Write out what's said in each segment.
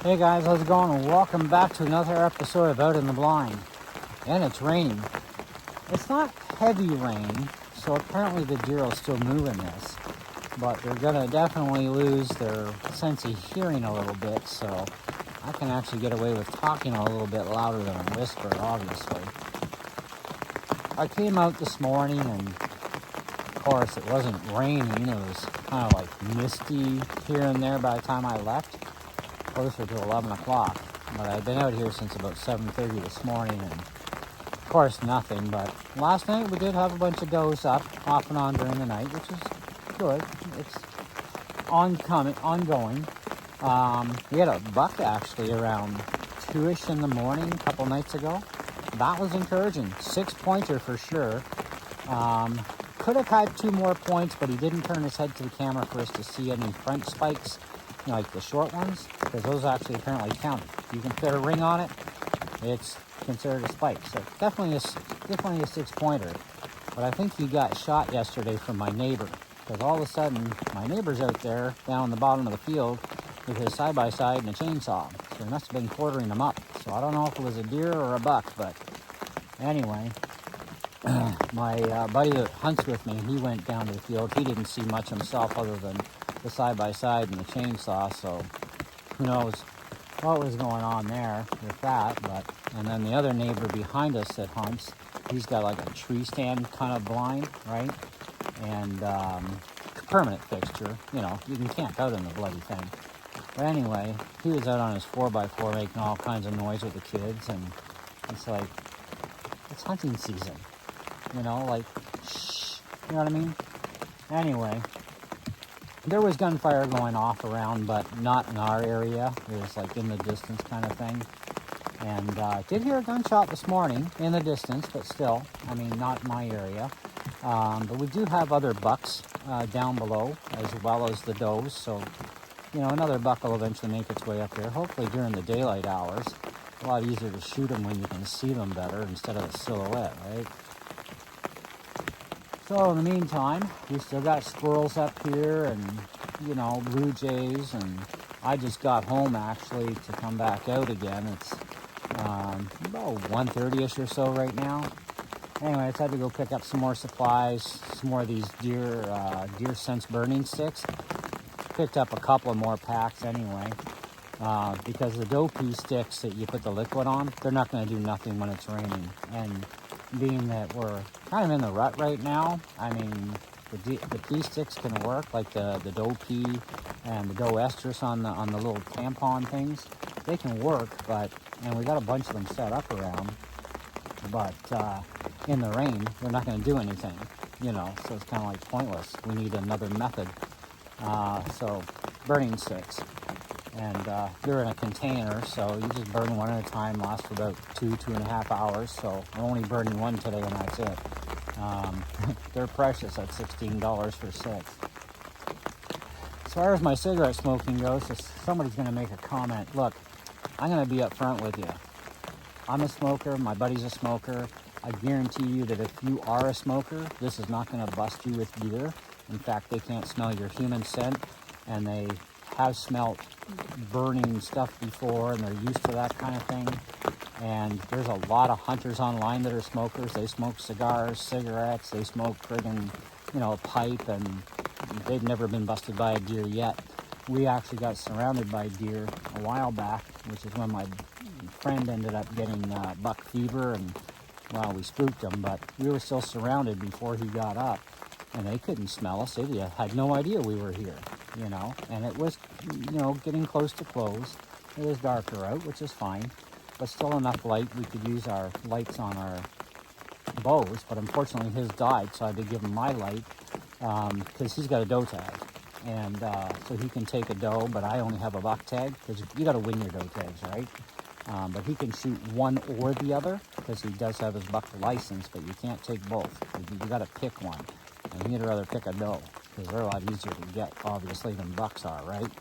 Hey guys, how's it going? And welcome back to another episode of Out in the Blind. And it's raining. It's not heavy rain, so apparently the deer will still move in this. But they're gonna definitely lose their sense of hearing a little bit, so I can actually get away with talking a little bit louder than a whisper, obviously. I came out this morning and of course it wasn't raining, it was kind of like misty here and there by the time I left. Closer to 11 o'clock, but I've been out here since about 7:30 this morning, and of course nothing. But last night we did have a bunch of does up off and on during the night, which is good. It's ongoing. We had a buck actually around 2ish in the morning a couple nights ago. That was encouraging. 6-pointer for sure. Could have had 2 more points, but he didn't turn his head to the camera for us to see any front spikes, like the short ones, because those actually apparently count. If you can fit a ring on it, it's considered a spike. So definitely a 6-pointer. But I think he got shot yesterday from my neighbor, because all of a sudden my neighbor's out there down the bottom of the field with his side-by-side and a chainsaw. So he must have been quartering them up. So I don't know if it was a deer or a buck, but anyway, my buddy that hunts with me, he went down to the field. He didn't see much himself other than the side-by-side and the chainsaw, so who knows what was going on there with that. And then the other neighbor behind us that hunts, he's got like a tree stand kind of blind, right? And permanent fixture, you can camp out in the bloody thing. But anyway, he was out on his 4x4 making all kinds of noise with the kids, and it's like, it's hunting season, like, shh, you know what I mean? Anyway, there was gunfire going off around, but not in our area. It was like in the distance kind of thing. And did hear a gunshot this morning in the distance, but still, not in my area. But we do have other bucks down below, as well as the does. So, another buck will eventually make its way up there, hopefully during the daylight hours. A lot easier to shoot them when you can see them better instead of a silhouette, right? So in the meantime, we still got squirrels up here and, blue jays, and I just got home actually to come back out again. It's about 1:30ish or so right now. Anyway, I had to go pick up some more supplies, some more of these deer sense burning sticks. Picked up a couple of more packs anyway, because the doe pea sticks that you put the liquid on, they're not going to do nothing when it's raining. And being that we're kind of in the rut right now, the pea sticks can work, like the doe pea and the doe estrus on the little tampon things. They can work, and we got a bunch of them set up around, but in the rain, they're not going to do anything, so it's kind of like pointless. We need another method. So burning sticks. And they're in a container, so you just burn one at a time, lasts for about 2.5 hours. So I'm only burning one today, and that's it. They're precious at $16 for 6. As far as my cigarette smoking goes, somebody's going to make a comment. Look, I'm going to be up front with you. I'm a smoker. My buddy's a smoker. I guarantee you that if you are a smoker, this is not going to bust you with deer. In fact, they can't smell your human scent, and they have smelt burning stuff before, and they're used to that kind of thing. And there's a lot of hunters online that are smokers. They smoke cigars, cigarettes, they smoke friggin', pipe, and they've never been busted by a deer yet. We actually got surrounded by deer a while back, which is when my friend ended up getting buck fever, and well, we spooked him, but we were still surrounded before he got up, and they couldn't smell us. They had no idea we were here, and it was, getting close to close. It was darker out, which is fine, but still enough light. We could use our lights on our bows, but unfortunately his died, so I had to give him my light, because he's got a doe tag, and so he can take a doe, but I only have a buck tag, because you got to win your doe tags, right? But he can shoot one or the other, because he does have his buck license, but you can't take both. You got to pick one, and he'd rather pick a doe, because they're a lot easier to get, obviously, than bucks are, right?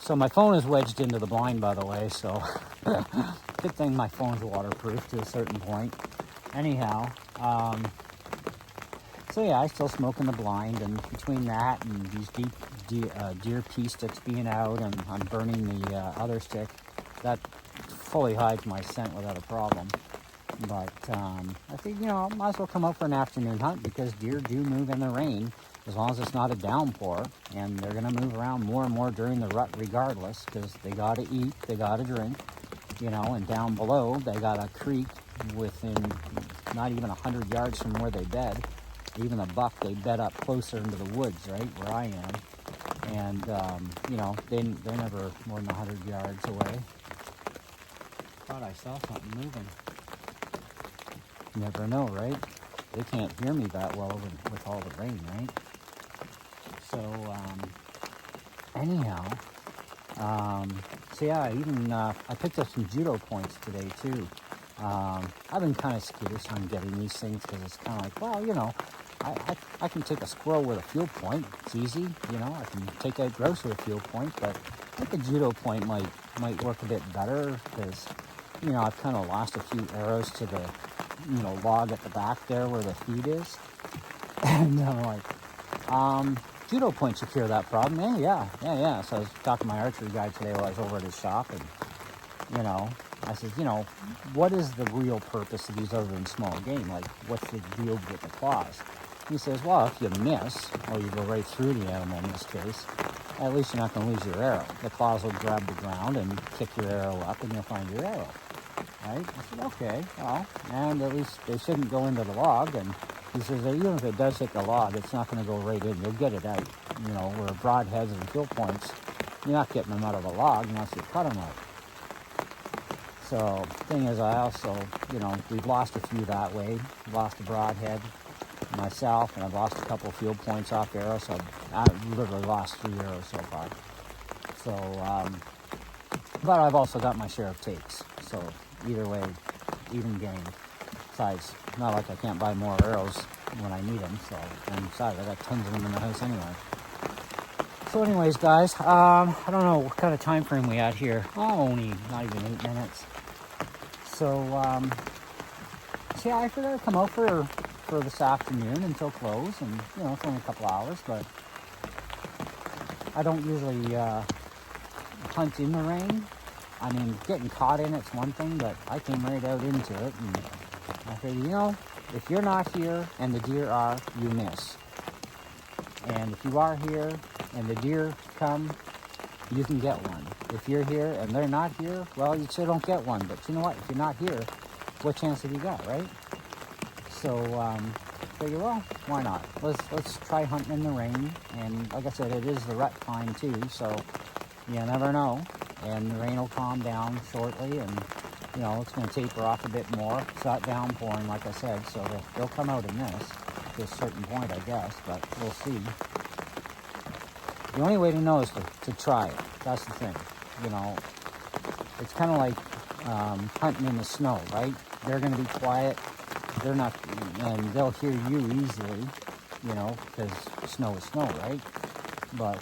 So my phone is wedged into the blind, by the way, so good thing my phone's waterproof to a certain point. Anyhow, So yeah, I still smoking the blind, and between that and these deer pea sticks being out, and I'm burning the other stick, that fully hides my scent without a problem. But I think, I might as well come out for an afternoon hunt, because deer do move in the rain as long as it's not a downpour, and they're going to move around more and more during the rut regardless, because they got to eat, they got to drink, and down below they got a creek within not even 100 yards from where they bed. Even a buck, they bed up closer into the woods, right, where I am. And, they're never more than 100 yards away. Thought I saw something moving. You never know, right? They can't hear me that well with all the rain, right? So, anyhow, so yeah, I picked up some judo points today too. I've been kind of skittish on getting these things, because it's kind of like, well, I can take a squirrel with a field point. It's easy, I can take out grouse with a field point, but I think a judo point might work a bit better, because, I've kind of lost a few arrows to the, log at the back there where the feed is. And I'm like, judo point should cure that problem. Yeah. So I was talking to my archery guy today while I was over at his shop, and, I said, what is the real purpose of these other than small game? Like, what's the deal with the claws? He says, well, if you miss, or you go right through the animal in this case, at least you're not going to lose your arrow. The claws will grab the ground and kick your arrow up, and you'll find your arrow. Right? I said, okay, well, and at least they shouldn't go into the log. And he says that even if it does hit the log, it's not going to go right in. You'll get it out. Where broadheads and field points, you're not getting them out of the log unless you cut them out. So, thing is, I also, we've lost a few that way. Lost a broadhead myself, and I've lost a couple of field points off arrows, so I've literally lost 3 arrows so far. So, but I've also got my share of takes, so either way, even game. Besides, not like I can't buy more arrows when I need them, so, and besides, I got tons of them in the house anyway. So anyways, guys, I don't know what kind of time frame we had here. Only not even 8 minutes. So, yeah, I figured I'd come out for this afternoon until close, and, it's only a couple hours, but I don't usually hunt in the rain. I mean, getting caught in it's one thing, but I came right out into it, and I figured, if you're not here and the deer are, you miss. And if you are here and the deer come, you can get one. If you're here and they're not here, well, you still don't get one. But you know what? If you're not here, what chance have you got, right? So, figure, well, why not? Let's try hunting in the rain. And like I said, it is the rut time too, so you never know. And the rain will calm down shortly, and it's going to taper off a bit more. It's not downpouring, like I said, so they'll come out in this to a certain point, I guess, but we'll see. The only way to know is to try it. That's the thing. It's kind of like hunting in the snow, right? They're going to be quiet. They're not, and they'll hear you easily, because snow is snow, right? But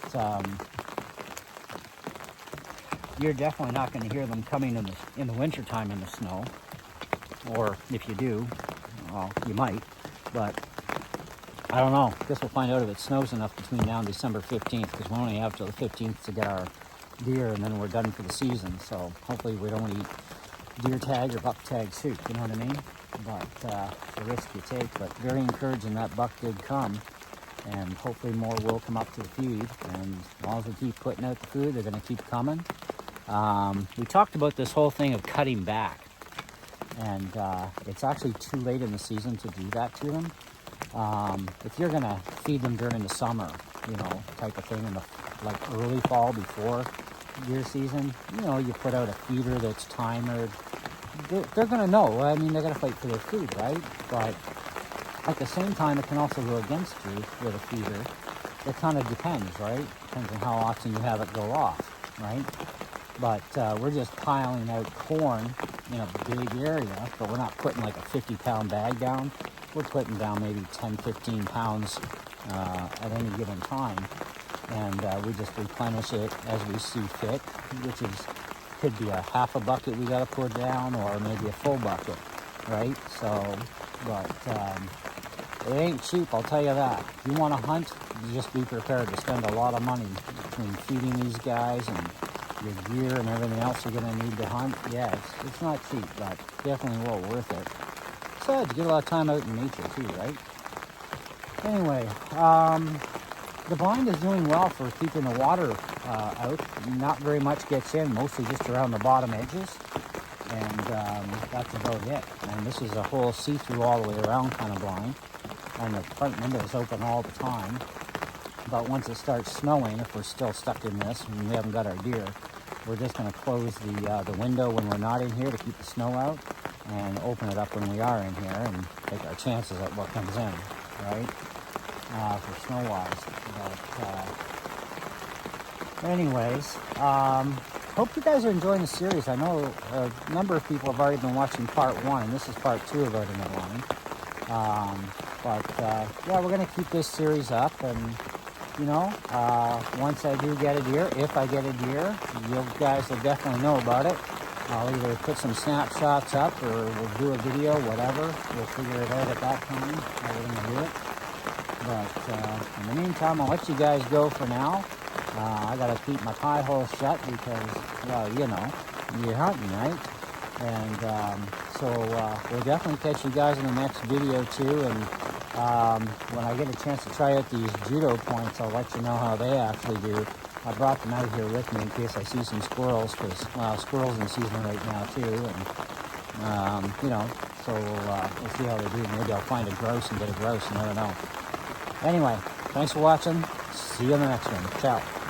you're definitely not going to hear them coming in the wintertime in the snow. Or if you do, well, you might. But I don't know. Guess we'll find out if it snows enough between now and December 15th, because we only have till the 15th to get our deer, and then we're done for the season. So hopefully we don't eat deer tag or buck tag soup, you know what I mean? But it's a risk you take. But very encouraging that buck did come, and hopefully more will come up to the feed. And as long as we keep putting out the food, they're going to keep coming. We talked about this whole thing of cutting back, and it's actually too late in the season to do that to them. If you're gonna feed them during the summer, type of thing, in the early fall before deer season, you put out a feeder that's timed. They're gonna know. I mean, they're gonna fight for their food, right? But at the same time, it can also go against you with a feeder. It kind of depends, right? Depends on how often you have it go off, right? But we're just piling out corn in a big area, but we're not putting like a 50-pound bag down. We're putting down maybe 10, 15 pounds at any given time. And we just replenish it as we see fit, which could be a half a bucket we got to put down, or maybe a full bucket, right? So, but It ain't cheap, I'll tell you that. If you want to hunt, you just be prepared to spend a lot of money between feeding these guys and your gear and everything else you're going to need to hunt. Yeah, it's not cheap, but definitely well worth it. Besides, you get a lot of time out in nature too, right? Anyway, the blind is doing well for keeping the water out. Not very much gets in, mostly just around the bottom edges. And that's about it. And this is a whole see-through all the way around kind of blind. And the front window is open all the time. But once it starts snowing, if we're still stuck in this and we haven't got our deer, we're just going to close the window when we're not in here to keep the snow out, and open it up when we are in here and take our chances at what comes in, right? For snow-wise. But anyways, hope you guys are enjoying the series. I know a number of people have already been watching part 1, and this is part 2 of Out in the Blind. Yeah, we're going to keep this series up, and you know, once I do get a deer, if I get a deer, you guys will definitely know about it. I'll either put some snapshots up, or we'll do a video, whatever. We'll figure it out at that time, how we're going to do it. But in the meantime, I'll let you guys go for now. I got to keep my pie hole shut because, well, you know, you're hunting, right? And so we'll definitely catch you guys in the next video too. And when I get a chance to try out these judo points, I'll let you know how they actually do. I brought them out here with me in case I see some squirrels, because, well, squirrels in season right now too. And, you know, so we'll see how they do. Maybe I'll find a grouse and get a grouse, you never know. Anyway, thanks for watching. See you in the next one. Ciao.